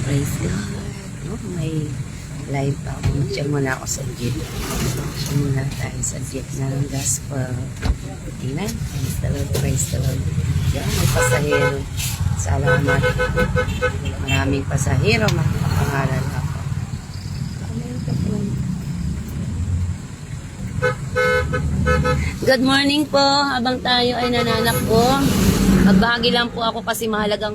Praise God. No, may live pa ako. Mag-share muna ako sa jeep. Share muna tayo sa jeep ng gospel. Amen. Praise the Lord. Praise the Lord. Yan, may pasahero. Salamat. Maraming pasahero. Makapangalan ako. Good morning po. Habang tayo ay nananakbo, magbahagi lang po ako kasi mahalaga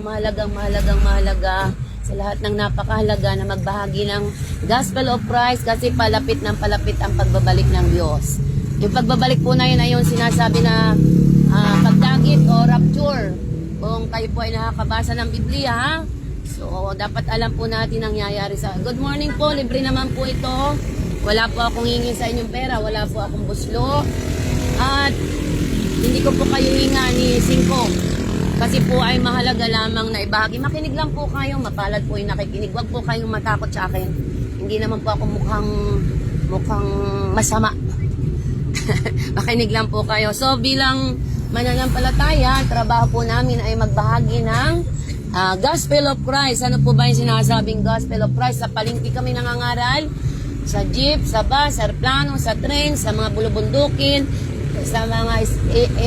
sa lahat ng napakahalaga na magbahagi ng Gospel of Christ kasi palapit ng palapit ang pagbabalik ng Diyos. Yung pagbabalik po na yun ay yung sinasabi na pagdagit o rapture. Kung kayo po ay nakakabasa ng Biblia, ha? So, dapat alam po natin ang nangyayari sa... Good morning po, libre naman po ito. Wala po akong hingin sa inyong pera, wala po akong buslo. At hindi ko po kayo hinga ni Singko. Kasi po ay mahalaga lamang na ibahagi. Makinig lang po kayo, mapalad po yung nakikinig. Huwag po kayong matakot sa akin. Hindi naman po ako mukhang masama. Makinig lang po kayo. So bilang mananampalataya, trabaho po namin ay magbahagi ng Gospel of Christ. Ano po ba yung sinasabing Gospel of Christ? Sa palengke kami nangangaral, sa jeep, sa bus, sa aeroplano, sa train, sa mga bulubundukin, sa mga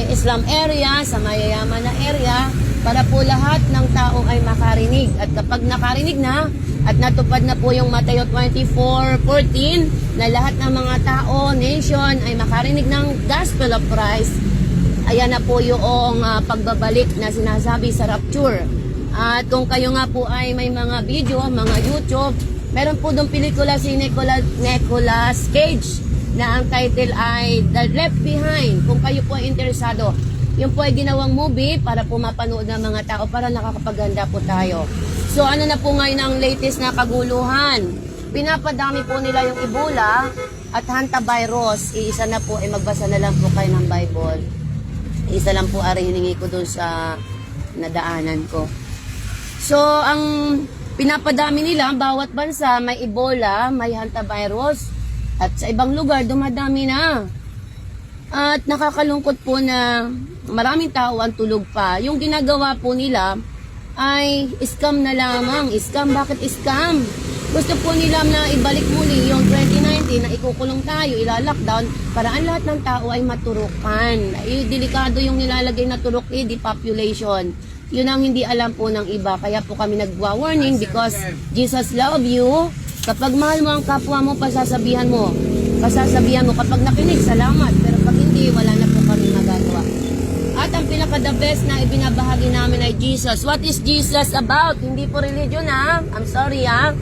Islam area, sa mayayaman na area, para po lahat ng tao ay makarinig. At kapag nakarinig na, at natupad na po yung Mateo 24:14, na lahat ng mga tao, nation, ay makarinig ng Gospel of Christ, ayan na po yung pagbabalik na sinasabi sa rapture. At kung kayo nga po ay may mga video, mga YouTube, meron po doon pelikula si Nicolas Cage na ang title ay The Left Behind. Kung kayo po ay interesado, yun po ay ginawang movie para po mapanood ng mga tao para nakakapaganda po tayo. So ano na po ngayon ang latest na kaguluhan? Pinapadami po nila yung Ebola at hantavirus. Iisa na po ay magbasa na lang po kayo ng Bible. Isa lang po ari hiningi ko doon sa nadaanan ko. So ang pinapadami nila, bawat bansa may Ebola, may hantavirus. At sa ibang lugar, dumadami na. At nakakalungkot po na maraming tao ang tulog pa. Yung ginagawa po nila ay scam na lamang. Scam, bakit scam? Gusto po nila na ibalik muli yung 2019 na ikukulong tayo, ilalockdown para ang lahat ng tao ay maturukan. Delikado yung nilalagay na turok, depopulation. Yun ang hindi alam po ng iba. Kaya po kami nagwa-warning because Jesus love you. Kapag mahal mo ang kapwa mo, pasasabihan mo. Kapag nakinig, salamat. Pero pag hindi, wala na po kami magagawa. At ang pinaka-the best na ibinabahagi namin ay Jesus. What is Jesus about? Hindi po religion, ha? I'm sorry, ha?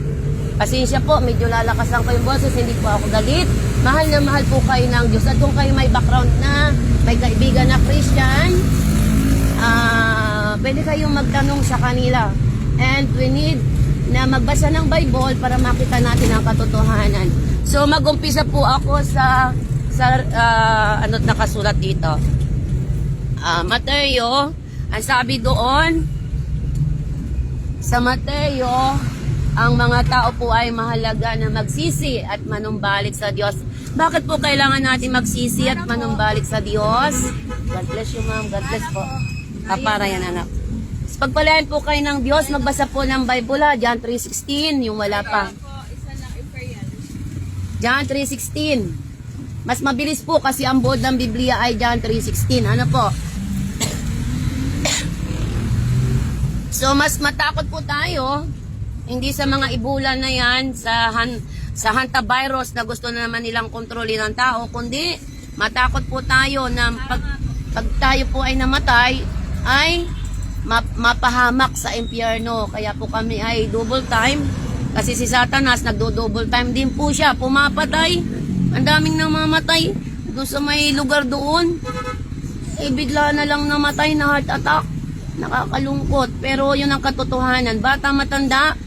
Pasensya po, medyo lalakasan ko yung boses, hindi po ako galit. Mahal na mahal po kayo ng Diyos. At kung kayo may background na, may kaibigan na Christian, pwede kayong magtanong sa kanila. And we need na magbasa ng Bible para makita natin ang katotohanan. So mag-umpisa po ako sa ano't nakasulat dito. Mateo, ang sabi doon sa Mateo, ang mga tao po ay mahalaga na magsisi at manumbalik sa Diyos. Bakit po kailangan natin magsisi at manumbalik sa Diyos? God bless you, ma'am. God bless po. Kapara yan, anak. Pagpalain po kayo ng Diyos, magbasa po ng Bible, ha? John 3:16, yung wala pa. John 3:16. Mas mabilis po kasi ang buod ng Biblia ay John 3:16. Ano po? So, mas matakot po tayo, hindi sa mga Ebola na yan, sa hantavirus na gusto na naman nilang kontrolin ng tao, kundi matakot po tayo na pag tayo po ay namatay, ay mapahamak sa impyerno. Kaya po kami ay double time kasi si Satanas nagdo-double time din po siya, pumapatay. Ang daming namamatay doon sa may lugar doon, bigla na lang namatay na heart attack. Nakakalungkot, pero yun ang katotohanan. Bata, matanda,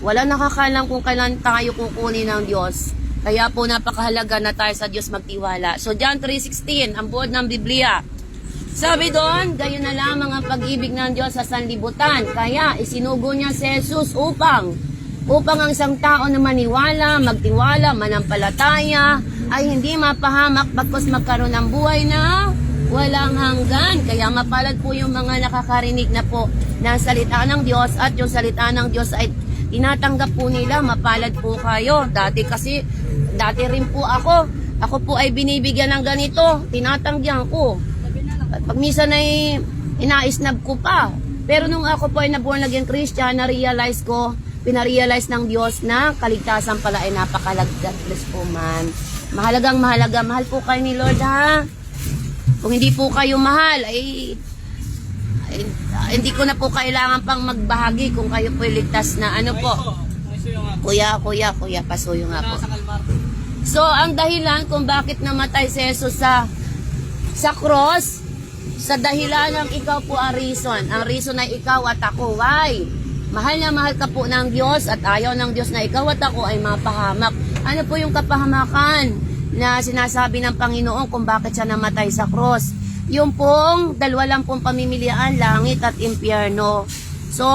wala nakakalam kung kailan tayo kukunin ng Diyos. Kaya po napakahalaga na tayo sa Diyos magtiwala. So John 3:16, ang buod ng Biblia. Sabi doon, gayon na lamang ang pag-ibig ng Diyos sa sanlibutan. Kaya isinugo niya si Jesus upang ang isang tao na maniwala, magtiwala, manampalataya, ay hindi mapahamak bagkus magkaroon ng buhay na walang hanggan. Kaya mapalad po yung mga nakakarinig na po ng salita ng Diyos, at yung salita ng Diyos ay tinatanggap po nila, mapalad po kayo. Dati rin po ako po ay binibigyan ng ganito, tinatanggihan ko. At pag minsan ay inaisnab ko pa. Pero nung ako po ay naborn again Christian, pinarealize ng Diyos na kaligtasan pala ay napakalagas po man. Mahalaga, mahal po kayo ni Lord ha. Kung hindi po kayo mahal, ay hindi ko na po kailangan pang magbahagi kung kayo po ligtas na ano po. Kuya, pasuyo nga po. So, ang dahilan kung bakit namatay si Jesus sa cross, sa dahilan ng ikaw po ang reason. Ang reason ay ikaw at ako. Why? Mahal na mahal ka po ng Diyos at ayaw ng Diyos na ikaw at ako ay mapahamak. Ano po yung kapahamakan na sinasabi ng Panginoon kung bakit siya namatay sa cross? Yung pong dalawa lang pong pamimilian, langit at impyerno. So,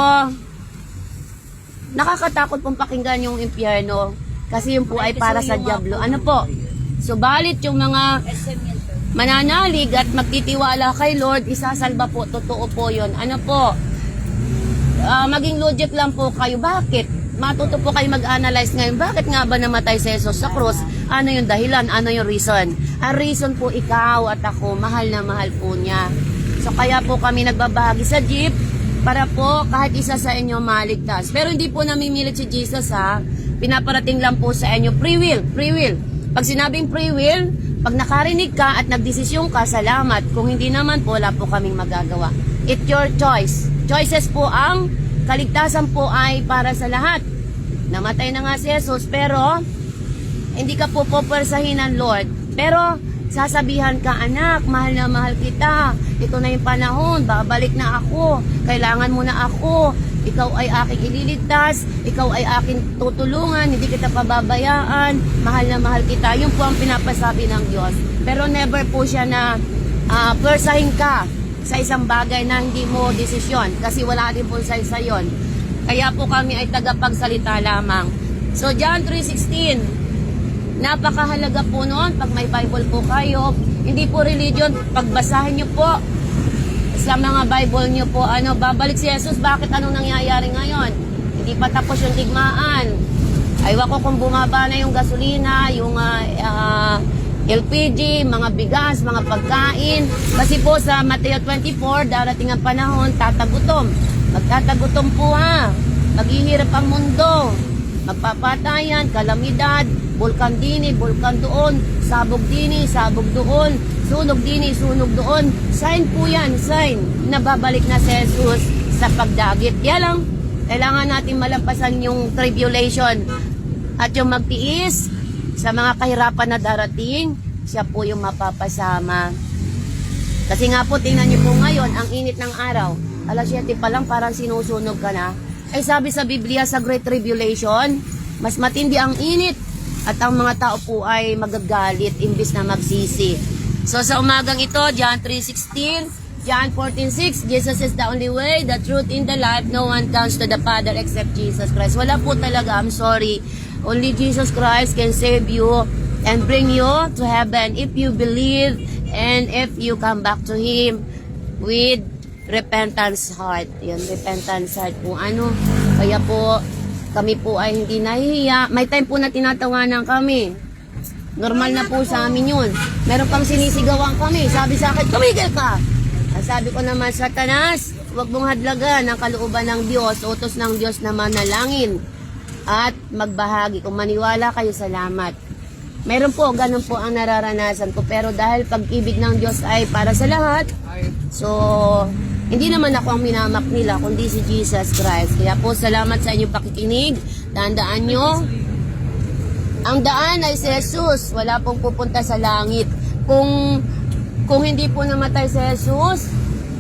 nakakatakot pong pakinggan yung impyerno kasi yung po ay para sa diablo. Ano po? Subalit yung mga mananalig at magtitiwala kay Lord, isasalba po. Totoo po yun. Ano po? Maging logic lang po kayo. Bakit? Matuto po kayo mag-analyze ngayon. Bakit nga ba namatay si Jesus sa cross? Ano yung dahilan? Ano yung reason? Ang reason po, ikaw at ako, mahal na mahal po niya. So kaya po kami nagbabahagi sa jeep para po kahit isa sa inyo maligtas. Pero hindi po namimilit si Jesus ha. Pinaparating lang po sa inyo. Free will. Free will. Pag sinabing free will, pag nakarinig ka at nagdesisyon ka, salamat. Kung hindi naman po, wala po kaming magagawa. It's your choice. Choices po ang kaligtasan po ay para sa lahat. Namatay na nga si Jesus, pero hindi ka po pupwersahin ng Lord. Pero sasabihan ka, anak, mahal na mahal kita. Ito na yung panahon, babalik na ako. Kailangan mo na ako. Ikaw ay aking ililigtas. Ikaw ay aking tutulungan. Hindi kita pababayaan. Mahal na mahal kita. Yun po ang pinapasabi ng Diyos. Pero never po siya na pwersahin ka sa isang bagay na hindi mo desisyon. Kasi wala din po sa yon. Kaya po kami ay tagapagsalita lamang. So John 3:16, napakahalaga po noon pag may Bible po kayo. Hindi po religion, pagbasahin nyo po sa mga Bible nyo po, babalik si Jesus, bakit anong nangyayari ngayon? Hindi pa tapos yung digmaan. Aywa ko kung bumaba na yung gasolina, yung LPG, mga bigas, mga pagkain. Kasi po sa Mateo 24, darating ang panahon, tatagutom. Magtatagutom po ha. Maghihirap ang mundo. Magpapatayan, kalamidad, bulkan dini, bulkan doon, sabog dini, sabog doon, sunog dini, sunog doon. Sign po yan, sign na babalik na si Jesus sa pagdagit. Kaya lang, kailangan natin malampasan yung tribulation at yung magtiis sa mga kahirapan na darating, siya po yung mapapasama. Kasi nga po, tingnan niyo po ngayon, ang init ng araw, alas 7 pa lang parang sinusunog ka na. Ay sabi sa Biblia sa Great Tribulation, mas matindi ang init at ang mga tao po ay magagalit imbis na magsisi. So sa umagang ito, John 3:16, John 14:6, Jesus is the only way, the truth, in the life. No one comes to the Father except Jesus Christ. Wala po talaga, I'm sorry. Only Jesus Christ can save you and bring you to heaven if you believe and if you come back to Him with repentance heart. Yan, repentance heart po. Kaya po, kami po ay hindi nahihiya. May time po na tinatawanan kami. Normal na po sa amin yun. Meron pang sinisigawan kami. Sabi sa akin, tumigil ka! Sabi ko naman, Satanas, huwag mong hadlagan ang kalooban ng Diyos. Utos ng Diyos na manalangin at magbahagi. Kung maniwala kayo, salamat. Meron po, ganun po ang nararanasan ko. Pero dahil pag-ibig ng Diyos ay para sa lahat, so hindi naman ako ang minamak nila, kundi si Jesus Christ. Kaya po, salamat sa inyong pakikinig. Tandaan nyo, ang daan ay si Jesus. Wala pong pupunta sa langit. Kung hindi po namatay si Jesus,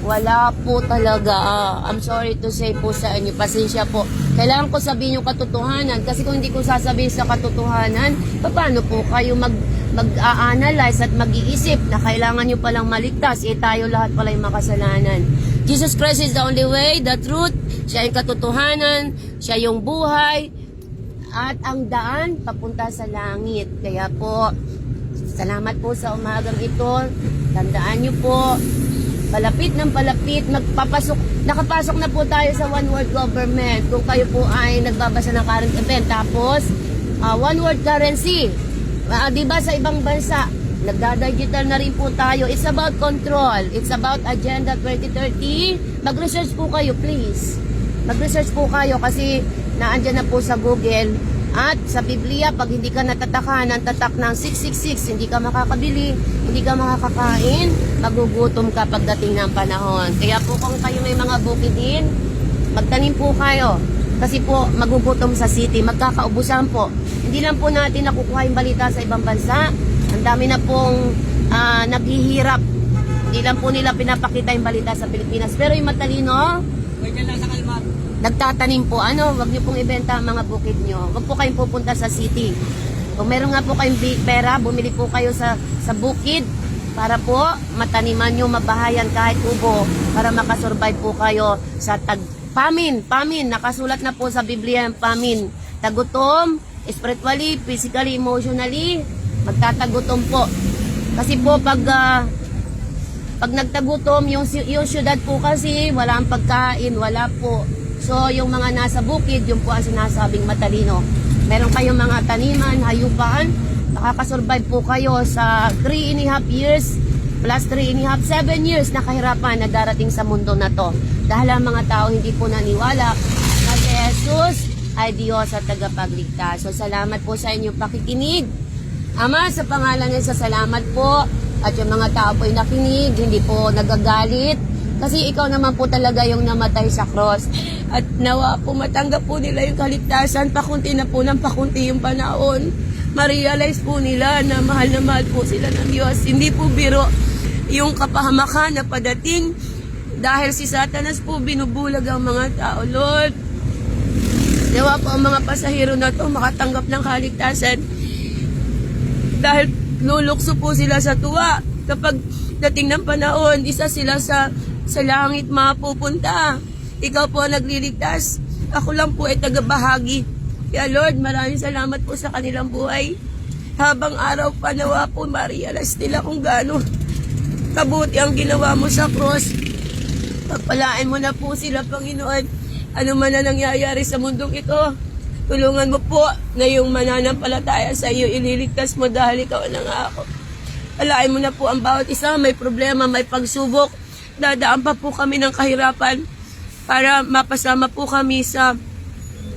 wala po talaga. I'm sorry to say po sa inyo. Pasensya po. Kailangan ko sabihin yung katotohanan. Kasi kung hindi ko sasabihin sa katotohanan, paano po kayo mag-a-analyze at mag-iisip na kailangan nyo palang maligtas? Tayo lahat pala yung makasalanan. Jesus Christ is the only way, the truth. Siya yung katotohanan. Siya yung buhay. At ang daan papunta sa langit. Kaya po, salamat po sa umagang ito. Tandaan nyo po, palapit ng palapit, nakapasok na po tayo sa one world government. Kung kayo po ay nagbabasa ng current event, tapos one world currency. Diba sa ibang bansa, nagda-digital na rin po tayo. It's about control. It's about Agenda 2030. Mag-research po kayo, please. Mag-research po kayo kasi naandyan na po sa Google. At sa Biblia, pag hindi ka natataka ng tatak ng 666, hindi ka makakabili, hindi ka makakakain, magugutom ka pagdating ng panahon. Kaya po kung kayo may mga bukidin, magtanim po kayo. Kasi po, magugutom sa city, magkakaubusan po. Hindi lang po natin nakukuha yung balita sa ibang bansa. Ang dami na pong naghihirap. Hindi lang po nila pinapakita yung balita sa Pilipinas. Pero yung matalino, nagtatanim po. Wag niyo pong ibenta ang mga bukid niyo. Wag po kayong pupunta sa city. Kung meron nga po kayong pera, bumili po kayo sa bukid para po mataniman niyo, mabahayan kahit ubo para makasurvive po kayo sa famine. Nakasulat na po sa Biblia ang famine. Tagutom, spiritually, physically, emotionally, magtatagutom po. Kasi po pag nagtagutom, yung syudad po kasi walang pagkain, wala po. So, yung mga nasa bukid, yung po ang sinasabing matalino. Meron kayong mga taniman, hayupan, nakakasurvive po kayo sa 3.5 years, plus 3.5, 7 years na kahirapan na darating sa mundo na to. Dahil ang mga tao hindi po naniwala na si Jesus ay Diyos at tagapagligtas. So, salamat po sa inyong pakikinig. Ama, sa pangalan niya, salamat po. At yung mga tao po ay nakinig, hindi po nagagalit. Kasi ikaw naman po talaga yung namatay sa cross. At nawa po matanggap po nila yung kaligtasan. Pakunti na po ng pakunti yung panahon. Ma-realize po nila na mahal po sila ng Diyos. Hindi po biro yung kapahamakan na padating. Dahil si Satanas po binubulag ang mga tao. Lord, nawa po ang mga pasahero na to makatanggap ng kaligtasan. Dahil lulukso po sila sa tuwa. Kapag dating ng panahon, isa sila sa langit mapupunta. Ikaw po ang nagliligtas. Ako lang po ay tagabahagi. Kaya Lord, maraming salamat po sa kanilang buhay. Habang araw pa nawa po, ma-realize nila kung gaano kabuti ang ginawa mo sa cross. Pagpalain mo na po sila, Panginoon. Ano man na nangyayari sa mundong ito, tulungan mo po na yung mananampalataya sa iyo, ililigtas mo dahil ikaw na nga ako. Palain mo na po ang bawat isa, may problema, may pagsubok. Dadaan pa po kami ng kahirapan para mapasama po kami sa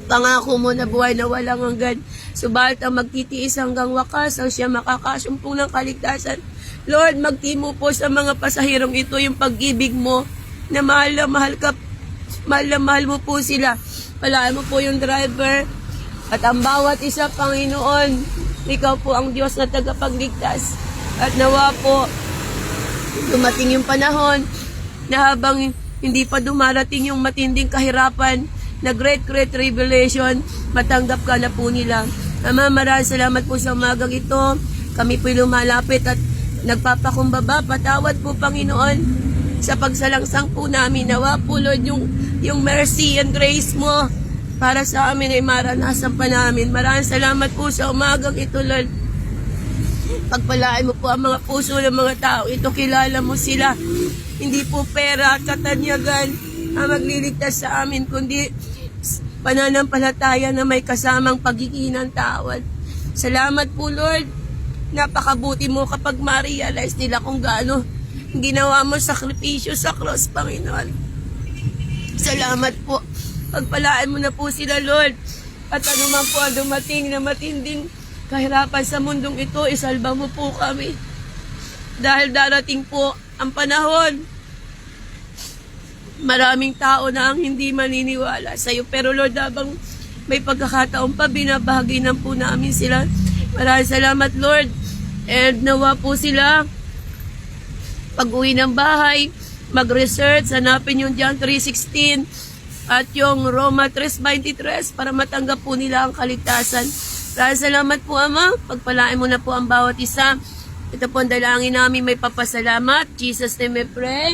pangako mo na buhay na walang hanggan. Subalit ang magtitiis hanggang wakas ang siya makakasumpong ng kaligtasan. Lord, magtimo po sa mga pasahirong ito yung pag-ibig mo na mahal na mahal mo po sila. Palain mo po yung driver at ang bawat isa, Panginoon. Ikaw po ang Diyos na tagapagligtas. At nawa po, dumating yung panahon na habang hindi pa dumarating yung matinding kahirapan na great tribulation, matanggap ka na po nila. Ama, maraming salamat po sa umagang ito. Kami po'y lumalapit at nagpapakumbaba. Patawad po, Panginoon, sa pagsalangsang po namin. Nawa po, Lord, yung mercy and grace mo para sa amin ay maranasan pa namin. Maraming salamat po sa umagang ito, Lord. Pagpalain mo po ang mga puso ng mga tao. Ito, kilala mo sila. Hindi po pera at katanyagan ang magliligtas sa amin, kundi pananampalataya na may kasamang pagkikinang tawad. Salamat po, Lord. Napakabuti mo kapag ma-realize nila kung gaano ginawa mo sakripisyo sa cross, Panginoon. Salamat po. Pagpalain mo na po sila, Lord. At anuman po ang dumating na matinding kahirapan sa mundong ito, isalba mo po kami. Dahil darating po ang panahon, maraming tao na ang hindi maniniwala sa iyo. Pero Lord, habang may pagkakataon pa, binabahagi na po namin sila. Maraming salamat, Lord. And nawa po sila, pag-uwi ng bahay, mag-research, hanapin yung John 3:16 at yung Roma 3:23 para matanggap po nila ang kaligtasan. Maraming salamat po, Ama. Pagpalain mo na po ang bawat isa. Ito po ang dalangin namin, may papasalamat. Jesus name we pray.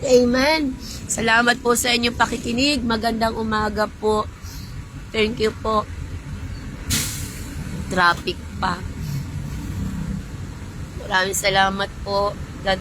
Amen. Salamat po sa inyong pakikinig. Magandang umaga po. Thank you po. Traffic pa. Maraming salamat po.